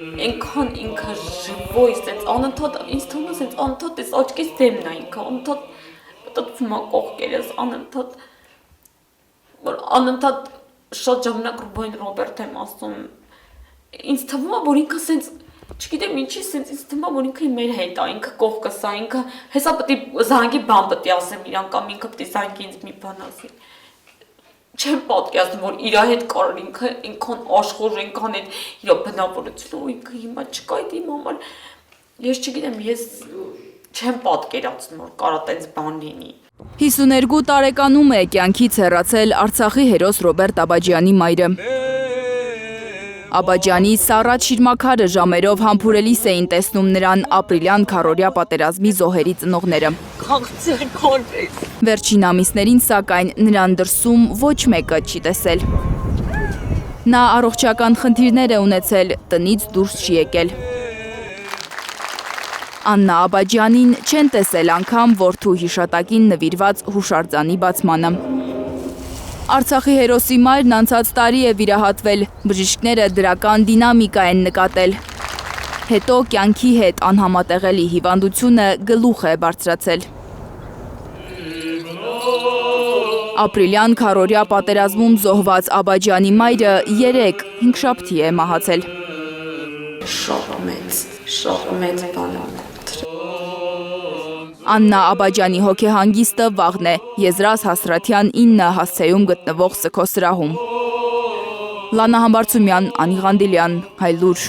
Այնքան ինքը ժվոյ, սենց անընդհատ, ինձ թվում է սենց անընդհատ ես աչքից դեմն է ինքը, անընդհատ մտածում է կողքերս, անընդհատ շատ ժամանակ Ռուբեն Ռոբերտ եմ ասում, ինձ թվում է, որ ինքը սենց, չգիտեմ ինչի, սենց ինձ թվում է, որ ինքը մեր հետ է, ինքը կողքս է, ինքը հեսա պտի զանգի բան պտի ասեմ իրան, կամ ինքը պտի զանգի ինձ մի բան ասի, չեմ պատկերացնում, որ իր հետ կարար ինքը ինքան աշխուժ, ինքան այդ իր բնավորությունը, ու ինքը հիմա չկա այդ իմ համար, ես չգիտեմ, ես չեմ պատկերացնում, որ կարա տենց բան լինի։ 52 տարեկանում է կյանքից հեռացել Արցախի հերոս Ռոբերտ Աբաջյանի մայրը։ Աբաջյանի սառած շիրմաքարը ժամերով համբուրելիս էին տեսնում նրան ապրիլյան քառորյա պատերազմի զոհերի ծնողները։ Վերջին ամիսներին սակայն նրան դրսում ոչ մեկը չի տեսել։ Նա առողջական խնդիրներ է ունեցել, տնից դուրս չի եկել։ Աննա Աբաջյանին չեն տեսել անգամ որդու հիշատակին նվիրված հուշարձանի բացմանը։ Արցախի հերոսի մայրն անցած տարի է վիրահատվել, բժիշկները դրական դինամիկա են նկատել։ Հետո կյանքի հետ անհամատեղելի հիվանդությունը գլուխ է բարձրացել։ Ապրիլյան քառորյա պատերազմում զոհված Աբաջյանի մայրը 5-շաբթի է մահացել։ Շատ մեծ բան է։ Աննա Աբաջյանի հոգեհանգիստը վաղն է Եզրաս Հասրաթյան 9 հասցեում գտնվող սգոսրահում։ Լանա Համբարձումյան, Անի Ղանդիլյան, Հայլուր։